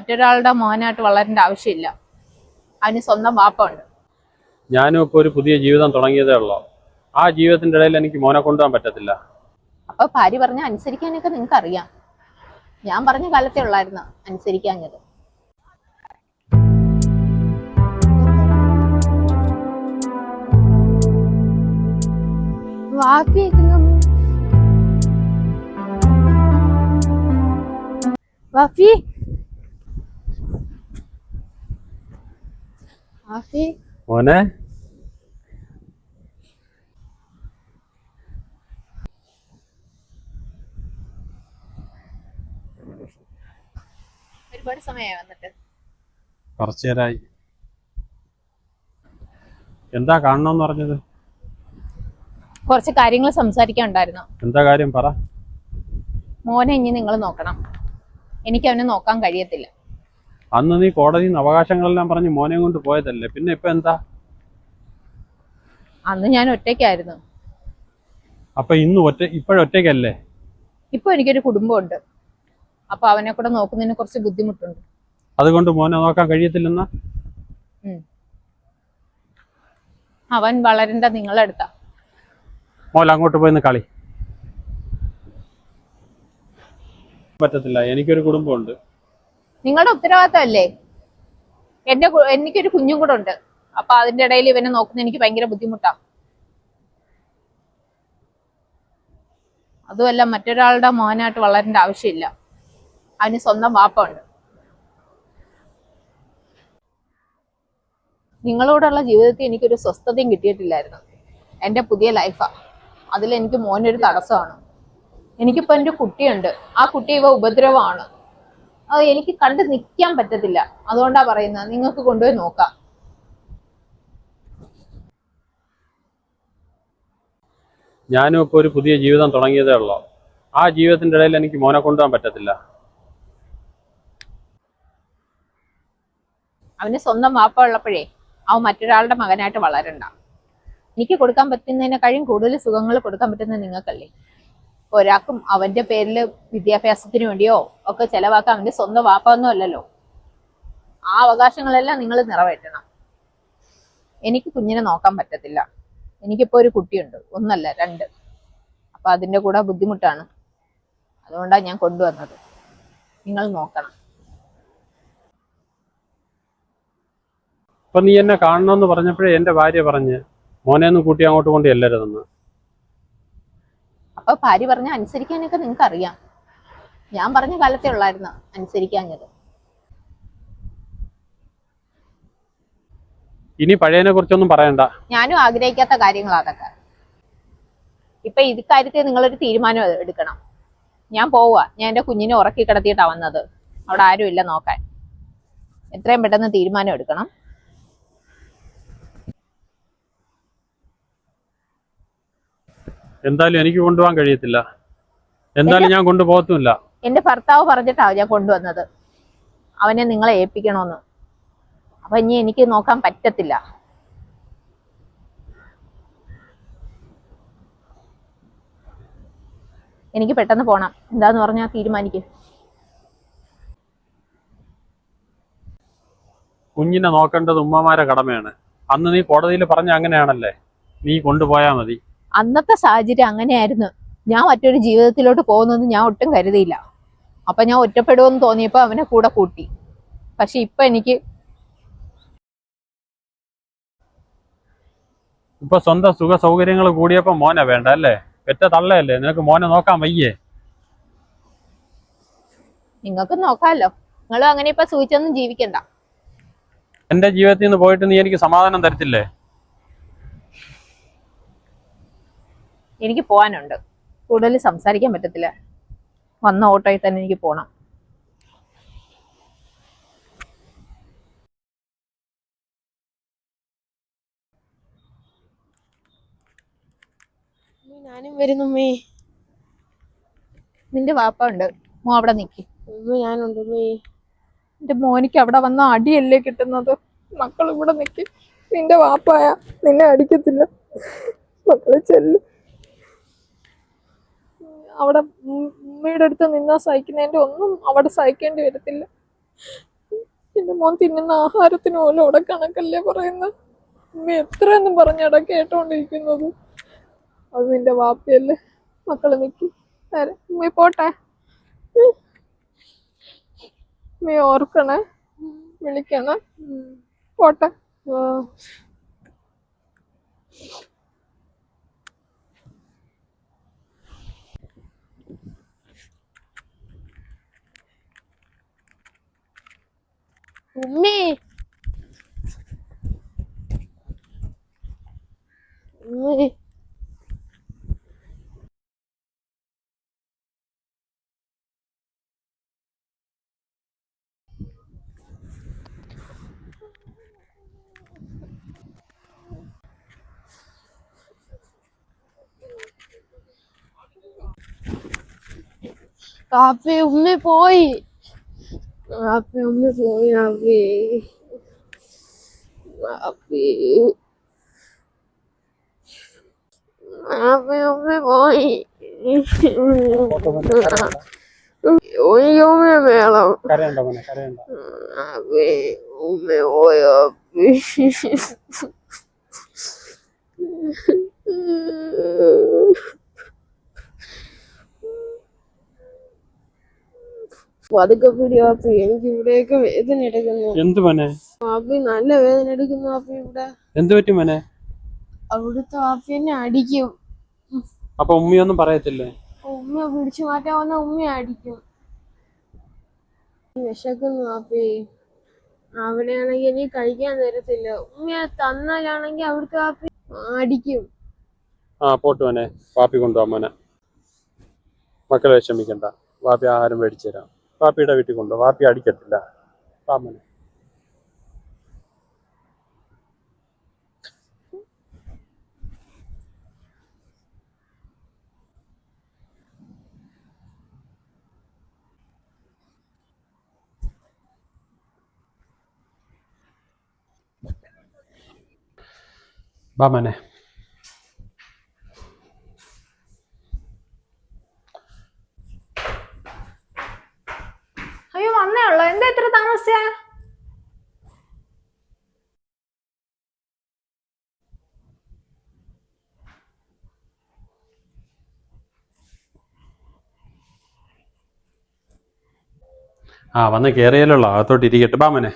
മറ്റൊരാളുടെ മോനായിട്ട് വളരേണ്ട ആവശ്യമില്ല. അവന് സ്വന്തം വാപ്പ ഉണ്ട്. ഞാനും ഇപ്പോൾ ഒരു പുതിയ ജീവിതം തുടങ്ങിയതേ ഉള്ളൂ. ആ ജീവിതത്തിന്റെ ഇടയിൽ എനിക്ക് മോനെ കൊണ്ടുപോകാൻ പറ്റത്തില്ല. അപ്പൊ ഭാര്യ പറഞ്ഞ അനുസരിക്കാനൊക്കെ നിങ്ങൾക്ക് അറിയാം. ഞാൻ പറഞ്ഞ കാലത്തെ ഉള്ളായിരുന്നു അനുസരിക്കാഞ്ഞത്. വാപ്പി വാപ്പി വാപ്പി മോനെ, ഒരുപാട് സമയമായി വന്നിട്ട്. കുറച്ചു നേരമായി. എന്താ കാണണമെന്ന് പറഞ്ഞത്? കുറച്ച് കാര്യങ്ങൾ സംസാരിക്കാനുണ്ടായിരുന്നു. എന്താ കാര്യം പറ. മോനെ ഇനി നിങ്ങൾ നോക്കണം. എനിക്ക് അവനെ നോക്കാൻ കഴിയത്തില്ല. അന്ന് നീ കോടതിയിൽ നിന്ന് അവകാശങ്ങളെല്ലാം പറഞ്ഞ് മോനെ കൊണ്ട് പോയതല്ലേ, പിന്നെ ഇപ്പൊ എന്താ? അന്ന് ഞാൻ ഒറ്റയ്ക്കായിരുന്നു. അപ്പൊ ഇന്ന് ഇപ്പോഴൊറ്റയ്ക്കല്ലേ? ഇപ്പൊ എനിക്കൊരു കുടുംബമുണ്ട്. അപ്പൊ അവനെ കൂടെ നോക്കുന്നതിന് കുറച്ച് ബുദ്ധിമുട്ടുണ്ട്. അതുകൊണ്ട് മോനെ നോക്കാൻ കഴിയത്തില്ലെന്നാ? അവൻ വളരേണ്ട നിങ്ങളെടുത്താ. മോൻ അങ്ങോട്ട് പോയിന്ന് കളി. പറ്റത്തില്ല, എനിക്കൊരു കുടുംബമുണ്ട്. നിങ്ങളുടെ ഉത്തരവാദിത്തമല്ലേ? എനിക്കൊരു കുഞ്ഞും കൂടെ ഉണ്ട്. അപ്പൊ അതിന്റെ ഇടയിൽ ഇവനെ നോക്കുന്ന എനിക്ക് ഭയങ്കര ബുദ്ധിമുട്ടാ. അതുമല്ല, മറ്റൊരാളുടെ മോനായിട്ട് വളരേണ്ട ആവശ്യമില്ല. അവന് സ്വന്തം വാപ്പ ഉണ്ട്. നിങ്ങളോടുള്ള ജീവിതത്തിൽ എനിക്കൊരു സ്വസ്ഥതയും കിട്ടിയിട്ടില്ലായിരുന്നു. എൻ്റെ പുതിയ ലൈഫാ. അതിലെനിക്ക് മോനൊരു തടസ്സമാണ്. എനിക്കിപ്പോൾ എൻ്റെ കുട്ടിയുണ്ട്. ആ കുട്ടി ഇവ ഉപദ്രവമാണ്. അത് എനിക്ക് കണ്ട് നിൽക്കാൻ പറ്റത്തില്ല. അതുകൊണ്ടാ പറയുന്നത്, നിങ്ങൾക്ക് കൊണ്ടുപോയി നോക്കാം. ഞാനും ഇപ്പോൾ ഒരു പുതിയ ജീവിതം തുടങ്ങിയതേ ഉള്ളൂ. ആ ജീവിതത്തിന്റെ ഇടയിൽ എനിക്ക് മോനെ കൊണ്ടുപോകാൻ പറ്റത്തില്ല. അവന് സ്വന്തം വാപ്പ ഉള്ളപ്പോഴേ അവൻ മറ്റൊരാളുടെ മകനായിട്ട് വളരണ്ട. എനിക്ക് കൊടുക്കാൻ പറ്റുന്നതിനേക്കാളും കൂടുതൽ സുഖങ്ങൾ കൊടുക്കാൻ പറ്റുന്നത് നിങ്ങൾക്കല്ലേ? ഒരാൾക്കും അവന്റെ പേരിൽ വിദ്യാഭ്യാസത്തിന് വേണ്ടിയോ ഒക്കെ ചെലവാക്കാൻ അവന്റെ സ്വന്തം വാപ്പ ഒന്നും അല്ലല്ലോ. ആ അവകാശങ്ങളെല്ലാം നിങ്ങൾ നിറവേറ്റണം. എനിക്ക് കുഞ്ഞിനെ നോക്കാൻ പറ്റത്തില്ല. എനിക്കിപ്പോ ഒരു കുട്ടിയുണ്ട്, ഒന്നല്ല രണ്ട്. അപ്പൊ അതിന്റെ കൂടെ ബുദ്ധിമുട്ടാണ്. അതുകൊണ്ടാണ് ഞാൻ കൊണ്ടുവന്നത്. നിങ്ങൾ നോക്കണം. അപ്പൊ നീ എന്നെ കാണണമെന്ന് പറഞ്ഞപ്പോഴേ എന്റെ ഭാര്യ പറഞ്ഞ് മോനെ ഒന്നും കൂട്ടി അങ്ങോട്ട് കൊണ്ട് ചെല്ലരുതെന്ന്. അപ്പൊ ഭാര്യ പറഞ്ഞ അനുസരിക്കാനൊക്കെ നിങ്ങൾക്ക് അറിയാം. ഞാൻ പറഞ്ഞ കാലത്തെ ഉള്ളായിരുന്നു അനുസരിക്കാഞ്ഞത്. ഇനി പഴയതിനെ കുറിച്ചൊന്നും പറയണ്ട. ഞാനും ആഗ്രഹിക്കാത്ത കാര്യങ്ങളാ അതൊക്കെ. ഇപ്പൊ ഇക്കാര്യത്തിൽ നിങ്ങളൊരു തീരുമാനം എടുക്കണം. ഞാൻ പോവുക. ഞാൻ എന്റെ കുഞ്ഞിനെ ഉറക്കി കിടത്തിയിട്ടാ വന്നത്. അവിടെ ആരും ഇല്ല നോക്കാൻ. എത്രയും പെട്ടെന്ന് തീരുമാനം എടുക്കണം. എന്തായാലും എനിക്ക് കൊണ്ടുപോകാൻ കഴിയത്തില്ല. എന്തായാലും ഞാൻ കൊണ്ടുപോകത്തുമില്ല. എന്റെ ഭർത്താവ് പറഞ്ഞിട്ടാവും ഞാൻ കൊണ്ടുവന്നത്, അവനെ നിങ്ങളെ ഏൽപ്പിക്കണമെന്ന്. അപ്പൊ ഇനി എനിക്ക് നോക്കാൻ പറ്റത്തില്ല. എനിക്ക് പെട്ടെന്ന് പോണം. എന്താന്ന് പറഞ്ഞാൽ തീരുമാനിക്കും. കുഞ്ഞിനെ നോക്കേണ്ടത് ഉമ്മമാരെ കടമയാണ്. അന്ന് നീ കോടതിയിൽ പറഞ്ഞ അങ്ങനെയാണല്ലേ, നീ കൊണ്ടുപോയാ മതി. അന്നത്തെ സാഹചര്യം അങ്ങനെയായിരുന്നു. ഞാൻ മറ്റൊരു ജീവിതത്തിലോട്ട് പോകുന്നത് ഞാൻ ഒട്ടും കരുതിയില്ല. അപ്പൊ ഞാൻ ഒറ്റപ്പെടുമെന്ന് തോന്നിയപ്പോ അവനെ കൂടെ കൂട്ടി. പക്ഷെ ഇപ്പൊ സ്വന്തം സുഖ സൗകര്യങ്ങൾ കൂടിയപ്പോ മോനെ വേണ്ട അല്ലേ? പെറ്റ തള്ളയല്ലേ, നിനക്ക് മോനെ നോക്കാൻ വയ്യേ? നിങ്ങൾക്ക് നോക്കാമല്ലോ. നിങ്ങളും അങ്ങനെ ഇപ്പൊ സൂചിച്ചൊന്നും ജീവിക്കണ്ട. എന്റെ ജീവിതത്തിൽ നിന്ന് പോയിട്ട് നീ എനിക്ക് സമാധാനം തരത്തില്ലേ? എനിക്ക് പോകാനുണ്ട്. കൂടുതൽ സംസാരിക്കാൻ പറ്റത്തില്ല. വന്ന ഓട്ടോയിൽ തന്നെ എനിക്ക് പോണം. ഞാനും വരുന്നുമ്മേ. നിന്റെ വാപ്പ ഉണ്ട്. മോ അവിടെ നിക്ക്. ഞാനുണ്ടമ്മേ. എന്റെ മോനിക്ക് അവിടെ വന്ന അടിയല്ലേ കിട്ടുന്നത്. മക്കൾ ഇവിടെ നിക്ക്. നിന്റെ വാപ്പായ നിന്നെ അടിക്കത്തില്ല. മക്കളെ ചെല്ലും. അവിടെ ഉമ്മയുടെ അടുത്ത് നിന്നാ സഹിക്കുന്നതിന്റെ ഒന്നും അവിടെ സഹിക്കേണ്ടി വരത്തില്ല. എന്റെ മോൻ തിന്നുന്ന ആഹാരത്തിന് പോലും അവിടെ കണക്കല്ലേ പറയുന്നത്. ഉമ്മ എത്രയെന്നും പറഞ്ഞടാ കേട്ടോണ്ടിരിക്കുന്നത്. അത് നിന്റെ വാപ്പയല്ലേ. മക്കള് നിക്ക് ഉമ്മ പോട്ടെ. ഉമ്മ ഓർക്കണേ, വിളിക്കണേ. പോട്ടെ. ഉമ്മേ ഉമ്മേ കാപ്പി ഉമ്മ പോയി. കാപ്പി ഉമ്മ പോയി. കാപ്പി കാപ്പി കാപ്പി ഉമ്മ പോയി. ഉമ്മ വേണം. കരയണ്ട മോനെ, കരയണ്ട. കാപ്പി ഉമ്മ പോയി. കാപ്പി പതുക്കെ പിടി കാപ്പി. എനിക്ക് ഇവിടെയൊക്കെ വേദന എടുക്കുന്നു. എന്ത് മോനെ? കാപ്പി നല്ല വേദന എടുക്കുന്നു കാപ്പി. ഇവിടെ എന്ത് പറ്റി മോനെ? അവിടുത്തെ കാപ്പി എന്നെ അടിക്കും. അപ്പൊ ഉമ്മയൊന്നും പറയത്തില്ലേ? ഉമ്മ പിടിച്ചു മാറ്റാൻ വന്ന ഉമ്മ അടിക്കും. വിശക്കുന്നു കാപ്പി. അവിടെയാണെങ്കിൽ എനിക്ക് കഴിക്കാൻ തരത്തില്ല. ഉമ്മ തന്നാലാണെങ്കിൽ അവിടുത്തെ കാപ്പി അടിക്കും. പോട്ട് മോനെ, വാപ്പി കൊണ്ടുപോവാ മോനെ. മക്കളെ വിഷമിക്കണ്ട, വാപ്പി ആഹാരം മേടിച്ചു തരാം. വാപ്പിയുടെ വീട്ടിൽ കൊണ്ടുപോവാ, വാപ്പി അടിക്കത്തില്ല. വാ മോനെ. വാ മോനെ. അയ്യോ വന്നേ ഉള്ളോ? എന്താ ഇത്ര താമസിച്ച? വന്ന് കേറിയാലുള്ള അകത്തോട്ട് ഇരിക്കട്ടെ. ബാ മോനെ.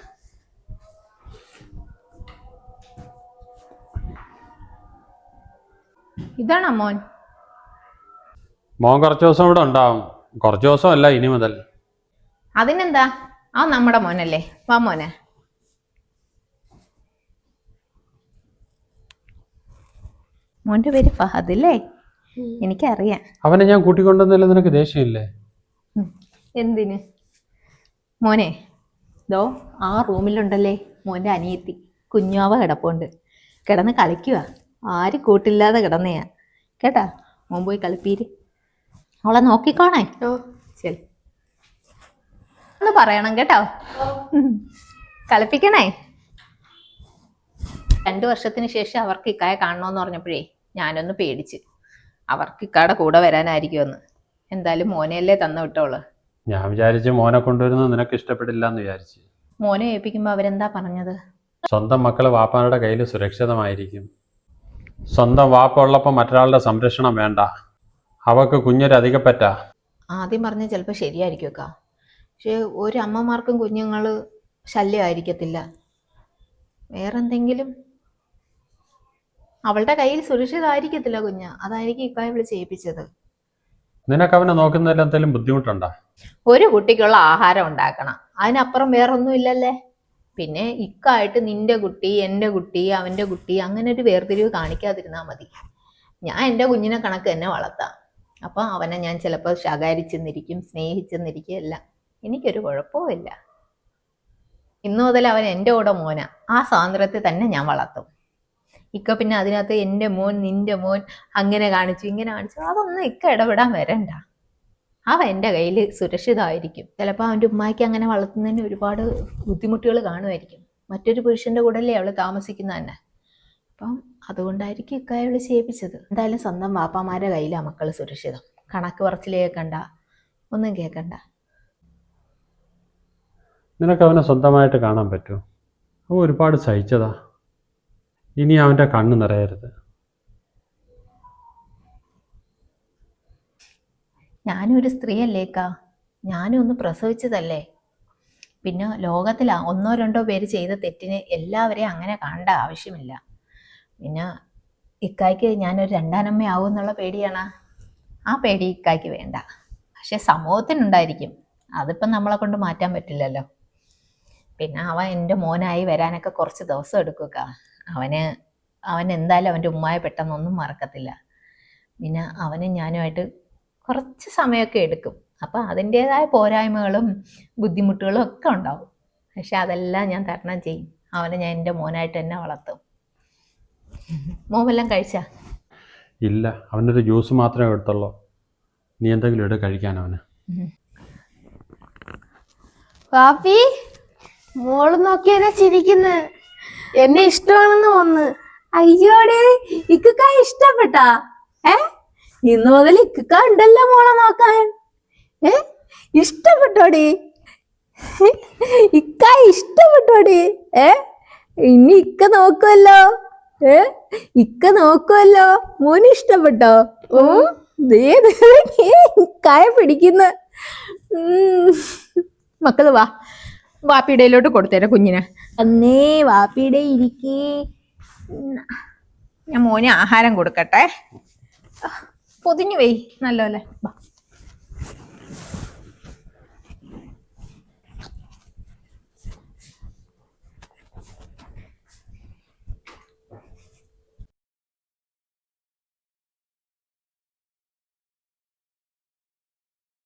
ഇതാണോ മോൻ? മോൻ കുറച്ച് ദിവസം ഇവിടെ ഉണ്ടാവും. കുറച്ച് ദിവസമല്ല, ഇനി മുതൽ. അതിനെന്താ, ആ നമ്മുടെ മോനല്ലേ. വാ മോനെ. മോന്റെ പേര് ഫഹദ് അല്ലേ? എനിക്കറിയാം. അവനെ ഞാൻ കൂട്ടിക്കൊണ്ടുവന്നില്ല, നിനക്ക് ദേഷ്യമില്ലേ? എന്തിന് മോനെ? ദോ ആ റൂമിലുണ്ടല്ലേ മോന്റെ അനിയത്തി കുഞ്ഞാവ കിടപ്പുണ്ട്. കിടന്ന് കളിക്കുക. ആരും കൂട്ടില്ലാതെ കിടന്നെയാ കേട്ടാ. മോൻ പോയി കളിപ്പീര്. അവളെ നോക്കിക്കോണേ. ശരി ഒന്ന് പറയണം കേട്ടോ. കളിപ്പിക്കണേ. 2 വർഷത്തിന് ശേഷം അവർക്ക് ഇക്കായെ കാണണമെന്ന് പറഞ്ഞപ്പോഴേ ഞാനൊന്ന് പേടിച്ച്. അവർക്ക് ഇക്കാടെ കൂടെ വരാനായിരിക്കുമെന്ന്. എന്തായാലും മോനെയല്ലേ തന്നു വിട്ടോള്. ഞാൻ വിചാരിച്ചു മോനെ കൊണ്ടുവരുന്നത് നിനക്ക് ഇഷ്ടപ്പെടില്ല എന്ന് വിചാരിച്ചു. മോനെ ഏൽപ്പിക്കുമ്പോ അവരെന്താ പറഞ്ഞത്? സ്വന്തം മക്കള് വാപ്പാരുടെ കയ്യിൽ സുരക്ഷിതമായിരിക്കും. സ്വന്തം വാപ്പ ഉള്ളപ്പോൾ മറ്റൊരാളുടെ സംരക്ഷണം വേണ്ട. അവക്ക് കുഞ്ഞൊരു അധികപ്പറ്റാ. ആദ്യം പറഞ്ഞ ചിലപ്പോൾ ശരിയായിരിക്കും അക്ക. പക്ഷെ ഒരു അമ്മമാർക്കും കുഞ്ഞുങ്ങൾ ശല്യമായിരിക്കത്തില്ല. വേറെന്തെങ്കിലും അവളുടെ കയ്യിൽ സുരക്ഷിതമായിരിക്കത്തില്ല കുഞ്ഞ്. അതായിരിക്കും ഇക്കായെ വിളിച്ച് ഏൽപ്പിച്ചത്. നിനക്ക് അവനെ നോക്കുന്നതിൽ എന്തെങ്കിലും ബുദ്ധിമുട്ടുണ്ടോ? ഒരു കുട്ടിക്കുള്ള ആഹാരം ഉണ്ടാക്കണം, അതിനപ്പുറം വേറൊന്നും ഇല്ലല്ലേ. പിന്നെ ഇക്കായിട്ട് നിന്റെ കുട്ടി, എൻ്റെ കുട്ടി, അവൻ്റെ കുട്ടി, അങ്ങനെ ഒരു വേർതിരിവ് കാണിക്കാതിരുന്നാൽ മതി. ഞാൻ എൻ്റെ കുഞ്ഞിനെ കണക്ക് തന്നെ വളർത്താം. അപ്പം അവനെ ഞാൻ ചിലപ്പോൾ ശകാരിച്ചെന്നിരിക്കും, സ്നേഹിച്ചെന്നിരിക്കും എല്ലാം. എനിക്കൊരു കുഴപ്പവുമില്ല. ഇന്നു മുതൽ അവൻ എൻ്റെ കൂടെ മോനാ. ആ സ്വാതന്ത്ര്യത്തെ തന്നെ ഞാൻ വളർത്തും. ഇക്ക പിന്നെ അതിനകത്ത് എൻ്റെ മോൻ, നിന്റെ മോൻ, അങ്ങനെ കാണിച്ചു ഇങ്ങനെ കാണിച്ചു, അതൊന്നും ഇക്ക ഇടപെടാൻ വരണ്ട. അവൻ എൻ്റെ കയ്യിൽ സുരക്ഷിതമായിരിക്കും. ചിലപ്പോൾ അവൻ്റെ ഉമ്മായിക്ക് അങ്ങനെ വളർത്തുന്നതിന് ഒരുപാട് ബുദ്ധിമുട്ടുകൾ കാണുമായിരിക്കും. മറ്റൊരു പുരുഷൻ്റെ കൂടെയല്ലേ അവൾ താമസിക്കുന്ന തന്നെ. അപ്പം അതുകൊണ്ടായിരിക്കും ഇക്കായെ വിളിച്ച് ഏൽപ്പിച്ചത്. എന്തായാലും സ്വന്തം വാപ്പാമാരുടെ കയ്യിലാണ് മക്കൾ സുരക്ഷിതം. കണക്ക് പറച്ചിൽ കേൾക്കണ്ട, ഒന്നും കേൾക്കണ്ട. നിനക്ക് അവനെ സ്വന്തമായിട്ട് കാണാൻ പറ്റുമോ? അവൻ ഒരുപാട് സഹിച്ചതാ. ഇനി അവൻ്റെ കണ്ണ് നിറയരുത്. ഞാനും ഒരു സ്ത്രീയല്ലേക്കാ, ഞാനും ഒന്ന് പ്രസവിച്ചതല്ലേ. പിന്നെ ലോകത്തിൽ ഒന്നോ രണ്ടോ പേര് ചെയ്ത തെറ്റിന് എല്ലാവരെയും അങ്ങനെ കാണേണ്ട ആവശ്യമില്ല. പിന്നെ ഇക്കായ്ക്ക് ഞാനൊരു രണ്ടാനമ്മയാവും എന്നുള്ള പേടിയാണ്. ആ പേടി ഇക്കായ്ക്ക് വേണ്ട. പക്ഷെ സമൂഹത്തിനുണ്ടായിരിക്കും. അതിപ്പം നമ്മളെ കൊണ്ട് മാറ്റാൻ പറ്റില്ലല്ലോ. പിന്നെ അവൻ എൻ്റെ മോനായി വരാനൊക്കെ കുറച്ച് ദിവസം എടുക്കുക. അവൻ എന്തായാലും അവൻ്റെ ഉമ്മായ പെട്ടെന്നൊന്നും മറക്കത്തില്ല. പിന്നെ അവനും ഞാനുമായിട്ട് കുറച്ച് സമയമൊക്കെ എടുക്കും. അപ്പം അതിൻ്റേതായ പോരായ്മകളും ബുദ്ധിമുട്ടുകളും ഒക്കെ ഉണ്ടാവും. പക്ഷെ അതെല്ലാം ഞാൻ തരണം ചെയ്യും. അവനെ ഞാൻ എൻ്റെ മോനായിട്ട് തന്നെ വളർത്തും. മോൻ വല്ലതും കഴിച്ചാ? ഇല്ല, അവനൊരു ജ്യൂസ് മാത്രമേ എടുത്തുള്ളൂ. നീ എന്തെങ്കിലും എടുത്ത് കഴിക്കാൻ അവന്. പാപ്പി, മോള് നോക്കിയതാ ചിരിക്കുന്നത്. എന്നെ ഇഷ്ടമാണെന്ന് തോന്നുന്നു. അയ്യോടെ, ഇക്ക ഇഷ്ടപ്പെട്ടാ? ഇന്ന് മുതൽ ഇക്ക ഉണ്ടല്ലോ മോളെ നോക്കാൻ. ഇഷ്ടപ്പെട്ടോടി? ഇക്ക ഇഷ്ടപ്പെട്ടോടി? ഇനി ഇക്ക നോക്കുമല്ലോ. ഇക്ക നോക്കുമല്ലോ. മോന് ഇഷ്ടപ്പെട്ടോ? കായ പിടിക്കുന്ന. മക്കള് വാ, വാപ്പിയിടയിലോട്ട് കൊടുത്തേരെ കുഞ്ഞിനെ. അന്നേ വാപ്പിയുടെ ഇരിക്കേ. ഞാൻ മോന് ആഹാരം കൊടുക്കട്ടെ. പൊതിഞ്ഞു പോയി നല്ലപോലെ.